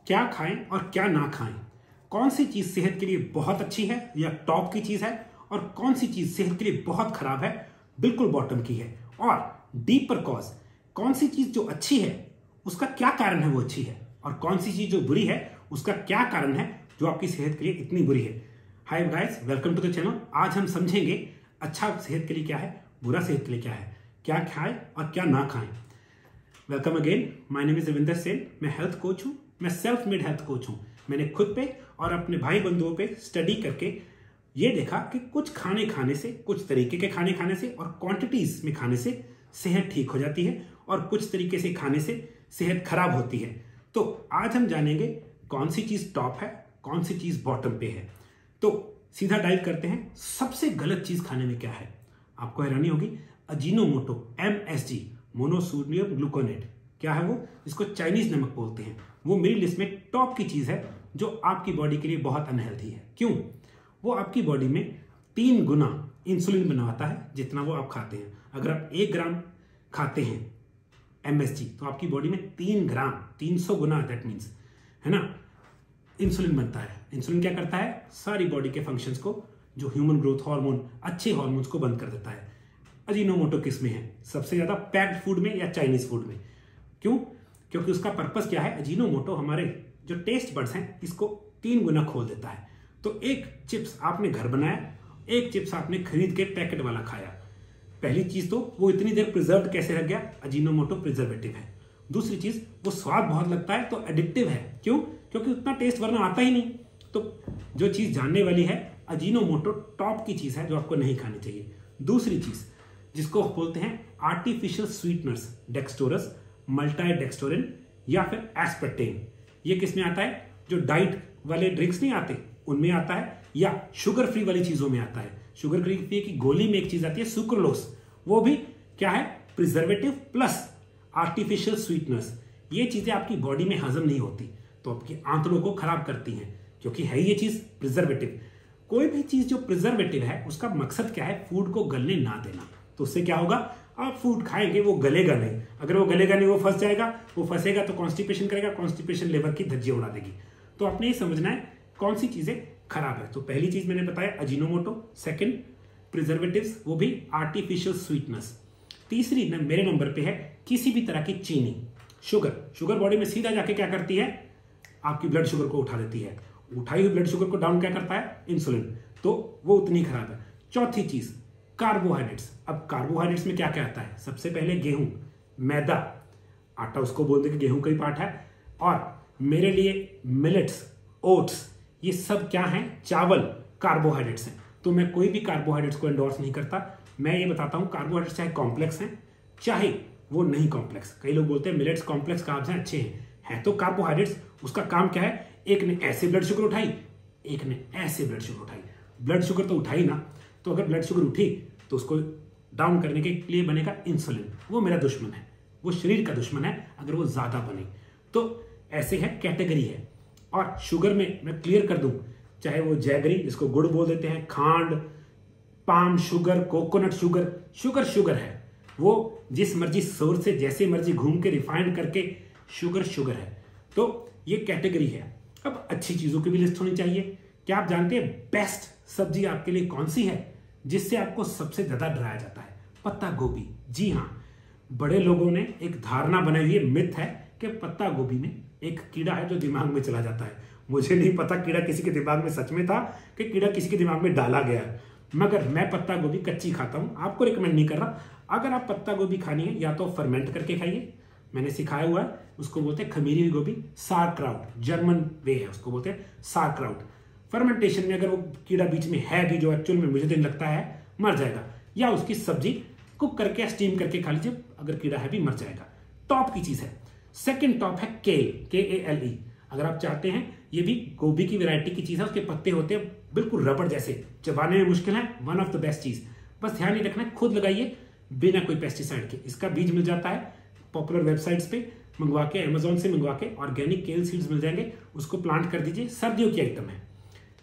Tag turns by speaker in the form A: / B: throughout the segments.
A: क्या खाएं और क्या ना खाएं, कौन सी चीज सेहत के लिए बहुत अच्छी है या टॉप की चीज है, और कौन सी चीज सेहत के लिए बहुत खराब है, बिल्कुल बॉटम की है। और डीपर कॉज, कौन सी चीज जो अच्छी है उसका क्या कारण है वो अच्छी है, और कौन सी चीज जो बुरी है उसका क्या कारण है जो आपकी सेहत के लिए इतनी बुरी है। Hi guys, welcome to the channel. आज हम समझेंगे अच्छा सेहत के लिए क्या है, बुरा सेहत के लिए क्या है, क्या खाएं और क्या ना खाएं। Welcome again, my name is Ravinder Sen. मैं हेल्थ कोच हूं, मैं सेल्फ मेड हेल्थ कोच हूं। मैंने खुद पे और अपने भाई बंधुओं पे स्टडी करके ये देखा कि कुछ खाने खाने से, कुछ तरीके के खाने खाने से और क्वांटिटीज में खाने से सेहत ठीक हो जाती है, और कुछ तरीके से खाने से सेहत खराब होती है। तो आज हम जानेंगे कौन सी चीज टॉप है, कौन सी चीज बॉटम पे है। तो सीधा डाइव करते हैं। सबसे गलत चीज खाने में क्या है, आपको हैरानी होगी। अजीनोमोटो, MSG, मोनोसोडियम ग्लूकोनेट, क्या है वो? इसको चाइनीज नमक बोलते हैं। वो मेरी लिस्ट में टॉप की चीज है जो आपकी बॉडी के लिए बहुत अनहेल्थी है। क्यों? वो आपकी बॉडी में 3 गुना इंसुलिन बनाता है जितना वो आप खाते हैं। अगर आप 1 ग्राम खाते हैं MSG तो आपकी बॉडी में 3 ग्राम, 300 गुना, दैट मीन्स, है ना, इंसुलिन बनता है। इंसुलिन क्या करता है? सारी बॉडी के फंक्शंस को, जो ह्यूमन ग्रोथ हार्मोन, अच्छे हार्मोन्स को बंद कर देता है। अजीनोमोटो किस में है? सबसे ज्यादा पैक्ड फूड में या चाइनीज फूड में। क्यों? क्योंकि उसका पर्पस क्या है? अजीनोमोटो हमारे जो टेस्ट बड्स हैं इसको 3 गुना खोल देता है। तो एक चिप्स आपने घर बनाया, एक चिप्स आपने खरीद के पैकेट वाला खाया। पहली चीज तो वो इतनी देर प्रिजर्व कैसे रह गया? अजीनोमोटो प्रिजर्वेटिव है। दूसरी चीज, वो स्वाद बहुत लगता है तो एडिक्टिव है। क्यों? क्योंकि उतना टेस्ट वरना आता ही नहीं। तो जो चीज जानने वाली है, अजीनोमोटो टॉप की चीज है जो आपको नहीं खानी चाहिए। दूसरी चीज जिसको बोलते हैं आर्टिफिशियल स्वीटनर्स, डेक्सटोरस, मल्टाडेक्सटोरिन या फिर एस्पर्टेन। ये किस में आता है? जो डाइट वाले ड्रिंक्स नहीं आते उनमें आता है, या शुगर फ्री वाली चीजों में आता है। शुगर फ्री की गोली में एक चीज आती है सुक्रोलोस, वो भी क्या है? Preservative plus artificial sweeteners. ये चीजें आपकी बॉडी में हजम नहीं होती तो आपकी आंतों को खराब करती हैं, क्योंकि है ये चीज प्रिजर्वेटिव। कोई भी चीज जो प्रिजर्वेटिव है उसका मकसद क्या है? फूड को गलने ना देना। तो उससे क्या होगा? आप फूड खाएंगे, वो गलेगा नहीं। अगर वो गलेगा नहीं, वो फंस जाएगा, वो फंसेगा तो कॉन्स्टिपेशन करेगा, कॉन्स्टिपेशन लेवर की धज्जियां उड़ा देगी। तो आपने ये समझना है कौन सी चीजें खराब है। तो पहली चीज मैंने बताया अजीनोमोटो, सेकंड प्रिजर्वेटिव्स, वो भी आर्टिफिशियल स्वीटनेस। तीसरी मेरे नंबर पे है किसी भी तरह की चीनी, शुगर। शुगर बॉडी में सीधा जाके क्या करती है? आपकी ब्लड शुगर को उठा देती है। उठाई हुई ब्लड शुगर को डाउन क्या करता है? इंसुलिन। तो वो उतनी खराब है। चौथी चीज कार्बोहाइड्रेट्स। अब कार्बोहाइड्रेट्स में क्या क्या आता है? सबसे पहले गेहूं, मैदा, आटा उसको बोलते कि गेहूं का ही पार्ट है। और मेरे लिए मिलेट्स, ओट्स, ये सब क्या है? चावल कार्बोहाइड्रेट्स हैं। तो मैं कोई भी कार्बोहाइड्रेट्स को एंडोर्स नहीं करता। मैं ये बताता हूं कार्बोहाइड्रेट्स चाहे कॉम्प्लेक्स हैं चाहे वो नहीं कॉम्प्लेक्स। कई लोग बोलते हैं मिलेट्स कॉम्प्लेक्स कार्ब्स हैं, अच्छे हैं। है तो कार्बोहाइड्रेट्स। उसका काम क्या है? एक ने ऐसे ब्लड शुगर उठाई, एक ने ऐसे ब्लड शुगर उठाई। ब्लड शुगर तो उठाई ना, तो अगर ब्लड शुगर उठी तो उसको डाउन करने के लिए बनेगा इंसुलिन। वो मेरा दुश्मन है, वो शरीर का दुश्मन है अगर वो ज्यादा बने। तो ऐसे है, कैटेगरी है। और शुगर में मैं क्लियर कर दूं, चाहे वो जैगरी जिसको गुड़ बोल देते हैं, खांड, palm sugar, coconut sugar, sugar sugar है। वो जिस मर्जी सोर्स से जैसे मर्जी घूम के रिफाइंड करके शुगर शुगर है। तो ये कैटेगरी है। अब अच्छी चीजों की भी लिस्ट होनी चाहिए। क्या आप जानते हैं बेस्ट सब्जी आपके लिए कौन सी है, जिससे आपको सबसे ज्यादा डराया जाता है? पत्ता गोभी। जी हाँ, बड़े लोगों ने एक धारणा बनाई हुई है, मिथ है कि पत्ता गोभी में एक कीड़ा है जो दिमाग में चला जाता है। मुझे नहीं पता कीड़ा किसी के दिमाग में सच में था कि कीड़ा किसी के दिमाग में डाला गया है, मगर मैं पत्ता गोभी कच्ची खाता हूं। आपको रिकमेंड नहीं कर रहा। अगर आप पत्ता गोभी खानी है या तो फर्मेंट करके खाइए, मैंने सिखाया हुआ है, उसको बोलते हैं खमीरी हुई गोभी, सारक्राउट, जर्मन वे है, उसको बोलते हैं सारक्राउट। फर्मेंटेशन में अगर वो कीड़ा बीच में है भी, जो एक्चुअल में मुझे दिन लगता है मर जाएगा, या उसकी सब्जी कुक करके स्टीम करके खा लीजिए, अगर कीड़ा है भी मर जाएगा। टॉप की चीज है। सेकंड टॉप है केल, KALE। अगर आप चाहते हैं, ये भी गोभी की वैरायटी की चीज है। उसके पत्ते होते हैं बिल्कुल रबड़ जैसे, चबाने में मुश्किल है। वन ऑफ द बेस्ट चीज। बस ध्यान नहीं रखना है, खुद लगाइए बिना कोई पेस्टिसाइड के। इसका बीज मिल जाता है पॉपुलर वेबसाइट्स पे मंगवा के, अमेजोन से मंगवा के ऑर्गेनिक केल सीड्स मिल जाएंगे, उसको प्लांट कर दीजिए। सर्दियों की आइटम है।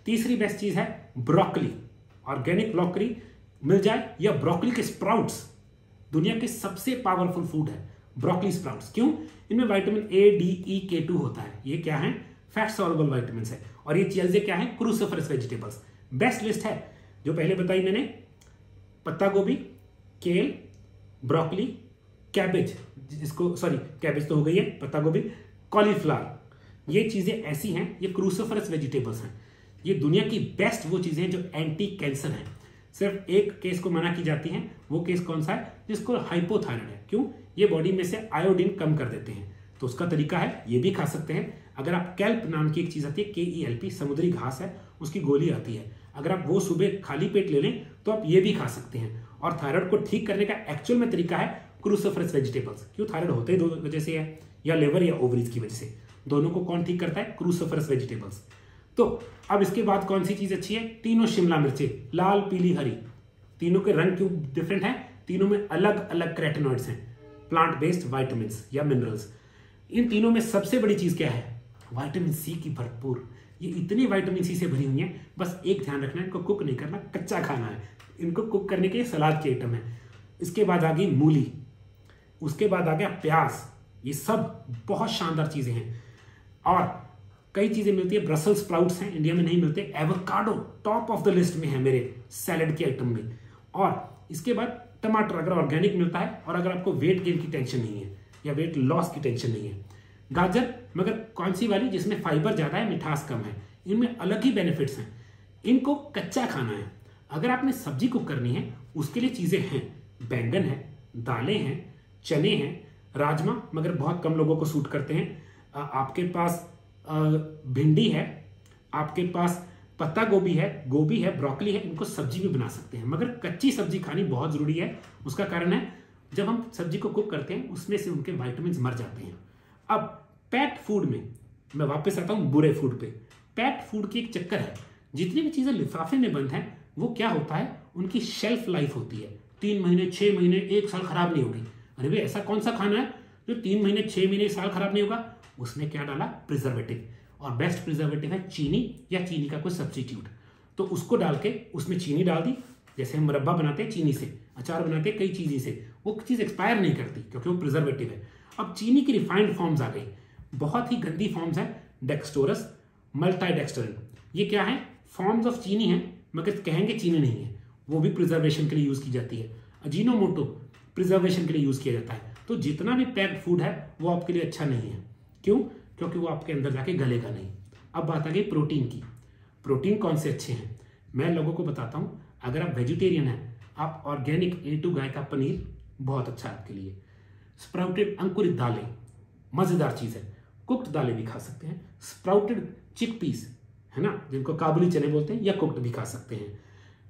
A: तीसरी बेस्ट चीज है ब्रोकली, ऑर्गेनिक ब्रोकली मिल जाए, या ब्रोकली के स्प्राउट्स। दुनिया के सबसे पावरफुल फूड है ब्रोकली स्प्राउट्स। क्यों? इनमें vitamin A, D, E, K2 होता है। ये क्या है? फैट सॉल्युबल विटामिन है। और ये चीजें क्या है, क्रूसिफरस वेजिटेबल्स। बेस्ट लिस्ट है जो पहले बताई मैंने, पत्ता गोभी, केल, ब्रोकली, कैबेज, जिसको सॉरी कैबेज तो हो गई है, पत्ता गोभी, कॉलीफ्लावर, ये चीजें ऐसी हैं, ये क्रूसिफरस वेजिटेबल्स हैं। ये दुनिया की बेस्ट वो चीजें हैं जो एंटी कैंसर हैं। सिर्फ एक केस को मना की जाती है, वो केस कौन सा है, जिसको हाइपोथायराइड है। क्यों, ये बॉडी में से आयोडीन कम कर देते हैं। तो उसका तरीका है, ये भी खा सकते हैं। अगर आप कैल्प नाम की एक चीज आती है, KELP, समुद्री घास है, उसकी गोली आती है, अगर आप वो सुबह खाली पेट ले लें तो आप ये भी खा सकते हैं। और थायराइड को ठीक करने का एक्चुअल में तरीका है क्रूसिफरस वेजिटेबल्स। क्यों, थायराइड होते ही दो वजह से है, या लिवर या ओवरीज की वजह से। दोनों को कौन ठीक करता है, क्रूसिफरस वेजिटेबल्स। तो अब इसके बाद कौन सी चीज अच्छी है, तीनों शिमला मिर्चें, लाल, पीली, हरी। तीनों के रंग क्यों डिफरेंट है, तीनों में अलग अलग कैरोटीनॉइड्स हैं, प्लांट बेस्ड विटामिन या मिनरल्स। इन तीनों में सबसे बड़ी चीज क्या है, विटामिन सी की भरपूर। ये इतनी विटामिन सी से भरी हुई है, बस एक ध्यान रखना है, इनको कुक नहीं करना, कच्चा खाना है। इनको कुक करने के सलाद के आइटम है। इसके बाद आ गई मूली, उसके बाद आ गया प्याज। ये सब बहुत शानदार चीजें हैं। और कई चीजें मिलती है, ब्रसेल्स स्प्राउट्स हैं, इंडिया में नहीं मिलते। Avocado top of the list में है मेरे सैलेड के आइटम में। और इसके बाद टमाटर, अगर ऑर्गेनिक मिलता है, और अगर आपको वेट गेन की टेंशन नहीं है या वेट लॉस की टेंशन नहीं है। गाजर, मगर कौन सी वाली, जिसमें फाइबर ज्यादा है, मिठास कम है। इनमें अलग ही बेनिफिट्स हैं। इनको कच्चा खाना है। अगर आपने सब्जी कुक करनी है, उसके लिए चीजें हैं, बैंगन है, दालें हैं, चने हैं, राजमा, मगर बहुत कम लोगों को सूट करते हैं। आपके पास भिंडी है, आपके पास पत्ता गोभी है, ब्रोकली है। इनको सब्जी भी बना सकते हैं, मगर कच्ची सब्जी खानी बहुत जरूरी है। उसका कारण है, जब हम सब्जी को कुक करते हैं, उसमें से उनके विटामिन मर जाते हैं। अब पैक्ड फूड में मैं वापस आता हूं बुरे फूड पे। पैक्ड फूड की एक चक्कर है, जितनी भी चीजें लिफाफे में बंद हैं, वो क्या होता है, उनकी शेल्फ लाइफ होती है 3 महीने, 6 महीने, 1 साल खराब नहीं होगी। अरे भाई, ऐसा कौन सा खाना है जो 3 महीने, 6 महीने, 1 साल खराब नहीं होगा? उसने क्या डाला, प्रिजर्वेटिव। और बेस्ट प्रिजर्वेटिव है चीनी, या चीनी का कोई सब्स्टिट्यूट। तो उसको डाल के उसमें चीनी डाल दी, जैसे हम मुरब्बा बनाते हैं चीनी से, अचार बनाते हैं कई चीजें से, वो चीज एक्सपायर नहीं करती क्योंकि वो प्रिजर्वेटिव है। अब चीनी की रिफाइंड फॉर्म्स आ गई, बहुत ही गंदी फॉर्म्स है, डेक्सटोरस, मल्टाइडेक्सटरिन। ये क्या है, फॉर्म्स ऑफ चीनी है, मगर कहेंगे चीनी नहीं है। वो भी प्रिजर्वेशन के लिए यूज की जाती है। अजीनोमोटो प्रिजर्वेशन के लिए यूज किया जाता है। तो जितना भी पैक्ड फूड है वो आपके लिए अच्छा नहीं है। क्यों? क्योंकि वो आपके अंदर जाके गलेगा नहीं। अब बात आ गई प्रोटीन की। प्रोटीन कौन से अच्छे हैं, मैं लोगों को बताता हूं। अगर आप वेजिटेरियन हैं, आप ऑर्गेनिक A2 गाय का पनीर बहुत अच्छा है आपके लिए। स्प्राउटेड अंकुरित दालें मजेदार चीज है, कुक्ड दालें भी खा सकते हैं। स्प्राउटेड चिकपीस है ना, जिनको काबुली चने बोलते हैं, या कुक्ड भी खा सकते हैं।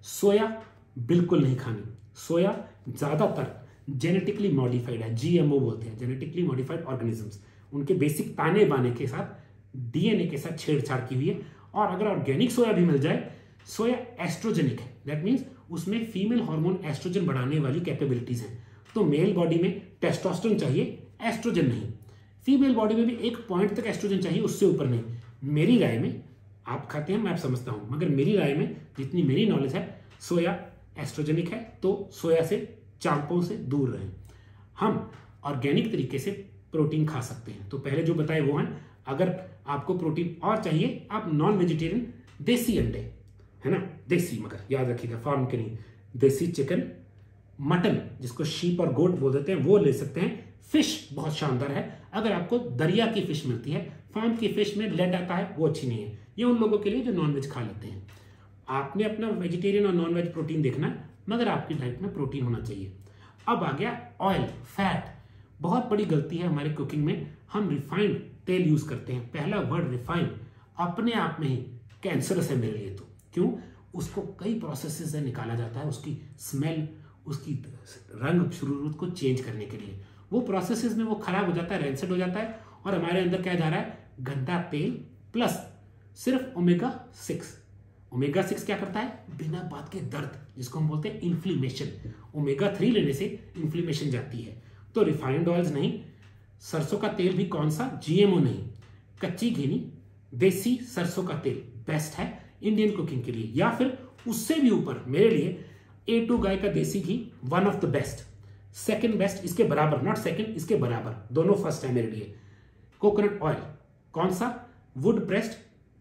A: सोया बिल्कुल नहीं खानी। सोया ज्यादातर जेनेटिकली मॉडिफाइड है, GMO बोलते हैं, जेनेटिकली मॉडिफाइड ऑर्गेनिजम्स। उनके बेसिक ताने बाने के साथ, DNA के साथ छेड़छाड़ की हुई है। और अगर ऑर्गेनिक सोया भी मिल जाए, सोया एस्ट्रोजेनिक है, दैट मीन्स उसमें फीमेल हार्मोन एस्ट्रोजन बढ़ाने वाली कैपेबिलिटीज हैं। तो मेल बॉडी में टेस्टोस्टेरोन चाहिए, एस्ट्रोजन नहीं। फीमेल बॉडी में भी एक पॉइंट तक एस्ट्रोजन चाहिए, उससे ऊपर नहीं। मेरी राय में, आप खाते हैं मैं आप समझता हूं, मगर मेरी राय में जितनी मेरी नॉलेज है, सोया एस्ट्रोजेनिक है, तो सोया से, चांपों से दूर रहें। हम ऑर्गेनिक तरीके से प्रोटीन खा सकते हैं। तो पहले जो बताए वो हैं। अगर आपको प्रोटीन और चाहिए, आप नॉन वेजिटेरियन देसी अंडे है ना, देसी, मगर याद रखिएगा फार्म के नहीं, देसी चिकन, मटन जिसको शीप और गोट बोल देते हैं, वो ले सकते हैं। फिश बहुत शानदार है, अगर आपको दरिया की फिश मिलती है। फार्म की फिश में लेड आता है, वो अच्छी नहीं है। ये उन लोगों के लिए जो नॉनवेज खा लेते हैं। आपने अपना वेजिटेरियन और नॉनवेज प्रोटीन देखना है, मगर आपकी डाइट में प्रोटीन होना चाहिए। अब आ गया ऑयल, फैट। बहुत बड़ी गलती है हमारे कुकिंग में, हम रिफाइंड तेल यूज करते हैं। पहला वर्ड रिफाइंड अपने आप में ही कैंसरस है मेरे लिए। तो क्यों? उसको कई प्रोसेसेस से निकाला जाता है, उसकी स्मेल, उसकी रंग शुरूआत को चेंज करने के लिए। वो प्रोसेसेस में वो खराब हो जाता है, रेंसिड हो जाता है, और हमारे अंदर क्या जा रहा है, गंदा तेल प्लस सिर्फ ओमेगा 6। ओमेगा 6 क्या करता है, बिना बात के दर्द, जिसको हम बोलते हैं इन्फ्लेमेशन। ओमेगा 3 लेने से इन्फ्लेमेशन जाती है। तो रिफाइंड ऑयल्स नहीं, सरसों का तेल भी कौन सा, GMO नहीं, कच्ची घी नहीं, देसी सरसों का तेल बेस्ट है इंडियन कुकिंग के लिए। या फिर उससे भी ऊपर मेरे लिए A2 गाय का देसी घी one of the best, second best, इसके बराबर, नॉट सेकंड, इसके बराबर, दोनों फर्स्ट है मेरे लिए। कोकोनट ऑयल कौन सा, वुड प्रेस्ड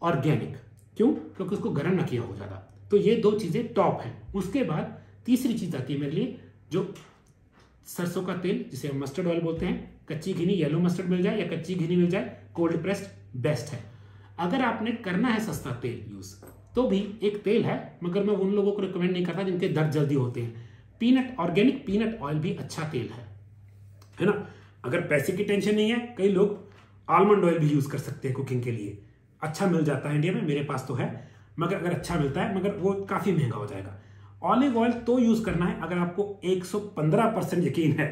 A: ऑर्गेनिक। क्यों? क्योंकि उसको गर्म ना किया हो ज्यादा। तो ये दो चीजें टॉप हैं। उसके बाद तीसरी चीज आती है मेरे लिए, जो सरसों का तेल जिसे हम मस्टर्ड ऑयल बोलते हैं। कच्ची घिनी येलो मस्टर्ड मिल जाए या कच्ची घिनी मिल जाए, कोल्ड प्रेस्ड बेस्ट है। अगर आपने करना है सस्ता तेल यूज तो भी एक तेल है, मगर मैं उन लोगों को रिकमेंड नहीं करता जिनके दर्द जल्दी होते हैं। पीनट ऑर्गेनिक पीनट ऑयल भी अच्छा तेल है ना। अगर पैसे की टेंशन नहीं है, कई लोग आलमंड ऑयल भी यूज कर सकते हैं कुकिंग के लिए। अच्छा मिल जाता है इंडिया में, मेरे पास तो है, मगर अगर अच्छा मिलता है, मगर वो काफी महंगा हो जाएगा। ऑलिव ऑयल तो यूज करना है अगर आपको 115% यकीन है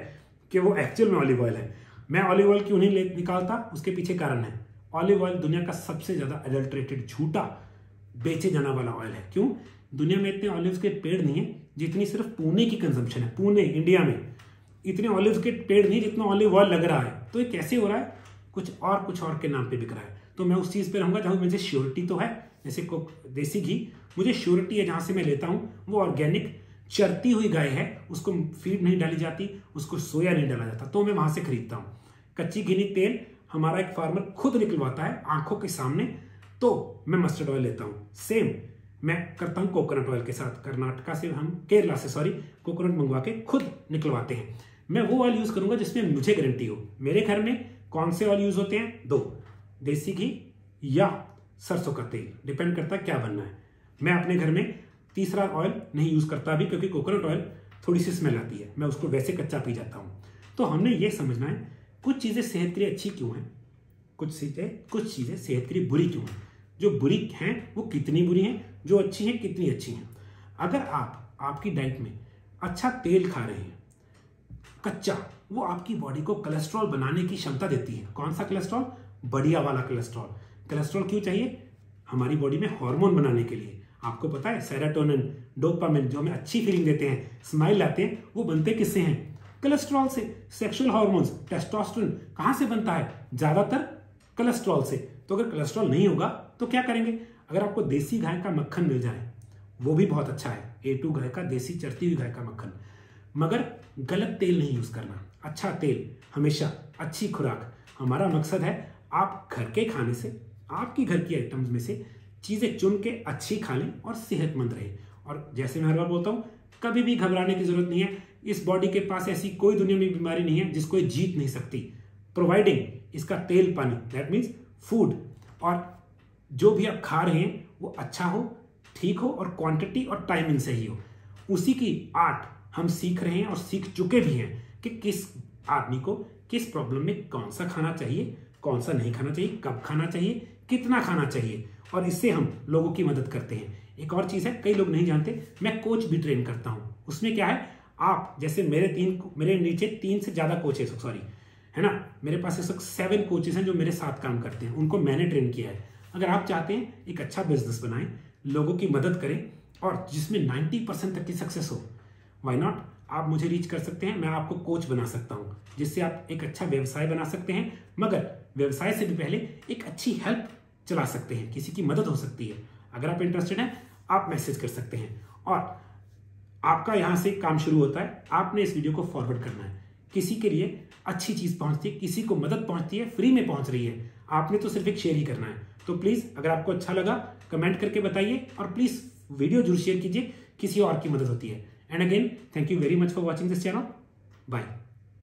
A: कि वो एक्चुअल में ऑलिव ऑयल है। मैं ऑलिव ऑयल क्यों नहीं निकालता, उसके पीछे कारण है। ऑलिव ऑयल दुनिया का सबसे ज्यादा एडल्ट्रेटेड झूठा बेचे जाने वाला ऑयल है। क्यों? दुनिया में इतने ऑलिव के पेड़ नहीं है जितनी सिर्फ पुणे की कंजम्पशन है। पुणे इंडिया में इतने ऑलिव के पेड़ नहीं जितना ऑलिव ऑयल लग रहा है। तो ये कैसे हो रहा है? कुछ और के नाम पे बिक रहा है। तो मैं उस चीज पे रहूंगा जहां मुझे श्योरिटी तो है, जैसे देसी घी मुझे श्योरिटी है, जहां से मैं लेता हूं वो ऑर्गेनिक चरती हुई गाय है, उसको फीड नहीं डाली जाती, उसको सोया नहीं डाला जाता, तो मैं वहां से खरीदता हूं। कच्ची घिनी तेल हमारा एक फार्मर खुद निकलवाता है आंखों के सामने, तो मैं मस्टर्ड ऑयल लेता हूं। सेम मैं करता हूं कोकोनट ऑयल के साथ। कर्नाटका से केरला से कोकोनट मंगवा के खुद निकलवाते हैं। मैं वो ऑयल यूज करूंगा जिसमें मुझे गारंटी हो। मेरे घर में कौन से ऑयल यूज होते हैं? 2, देसी घी या सरसों का तेल, डिपेंड करता है क्या बनना है। मैं अपने घर में तीसरा ऑयल नहीं यूज करता अभी, क्योंकि कोकोनट ऑयल थोड़ी सी स्मेल आती है, मैं उसको वैसे कच्चा पी जाता हूं। तो हमने ये समझना है कुछ चीजें सेहत के लिए अच्छी क्यों हैं, कुछ चीजें सेहत के लिए बुरी क्यों हैं। जो बुरी हैं वो कितनी बुरी हैं, जो अच्छी हैं कितनी अच्छी हैं। अगर आप आपकी डाइट में अच्छा तेल खा रहे हैं कच्चा, वो आपकी बॉडी को कोलेस्ट्रॉल बनाने की क्षमता देती है। कौन सा कोलेस्ट्रॉल? बढ़िया वाला कोलेस्ट्रॉल। कोलेस्ट्रॉल क्यों चाहिए? हमारी बॉडी में हार्मोन बनाने के लिए। आपको पता है सेरोटोनिन, डोपामिन जो हमें अच्छी फीलिंग देते हैं, स्माइल लाते हैं, वो बनते किससे हैं? कोलेस्ट्रॉल से। सेक्सुअल हार्मोन्स टेस्टोस्टेरोन कहां से बनता है? ज्यादातर कोलेस्ट्रॉल से। तो अगर कोलेस्ट्रॉल नहीं होगा तो क्या करेंगे? अगर आपको देसी गाय का मक्खन मिल जाए, वो भी बहुत अच्छा है, A2 गाय का, देसी चरती हुई गाय का मक्खन, मगर गलत तेल नहीं यूज करना। अच्छा तेल हमेशा, अच्छी खुराक। हमारा मकसद है आप घर के खाने से, आपकी घर की आइटम्स में से चीजें चुन के अच्छी खा लें और सेहतमंद रहे। और जैसे मैं हर बार बोलता हूं, कभी भी घबराने की जरूरत नहीं है। इस बॉडी के पास ऐसी कोई दुनिया में बीमारी नहीं है जिसको ये जीत नहीं सकती, प्रोवाइडिंग इसका तेल पानी, दैट मीन्स फूड। और जो भी आप खा रहे हैं वो अच्छा हो, ठीक हो और क्वांटिटी और टाइमिंग सही हो। उसी की आर्ट हम सीख रहे हैं और सीख चुके भी हैं कि किस आदमी को किस प्रॉब्लम में कौन सा खाना चाहिए, कौन सा नहीं खाना चाहिए, कब खाना चाहिए, कितना खाना चाहिए, और इससे हम लोगों की मदद करते हैं। एक और चीज है, कई लोग नहीं जानते, मैं कोच भी ट्रेन करता हूं। उसमें क्या है, आप जैसे मेरे नीचे 3 से ज्यादा कोच है ना, मेरे पास इस वक्त 7 कोचेस हैं जो मेरे साथ काम करते हैं, उनको मैंने ट्रेन किया है। अगर आप चाहते हैं एक अच्छा बिजनेस बनाएं, लोगों की मदद करें और जिसमें 90% तक की सक्सेस हो, व्हाई नॉट, आप मुझे रीच कर सकते हैं। मैं आपको कोच बना सकता हूं, जिससे आप एक अच्छा व्यवसाय बना सकते हैं, मगर व्यवसाय से भी पहले एक अच्छी हेल्प चला सकते हैं, किसी की मदद हो सकती है। अगर आप इंटरेस्टेड हैं, आप मैसेज कर सकते हैं और आपका यहां से काम शुरू होता है। आपने इस वीडियो को फॉरवर्ड करना है, किसी के लिए अच्छी चीज पहुंचती है, किसी को मदद पहुंचती है, फ्री में पहुंच रही है, आपने तो सिर्फ एक शेयर ही करना है। तो प्लीज अगर आपको अच्छा लगा कमेंट करके बताइए और प्लीज वीडियो जरूर शेयर कीजिए, किसी और की मदद होती है। And again thank you very much for watching this channel. Bye.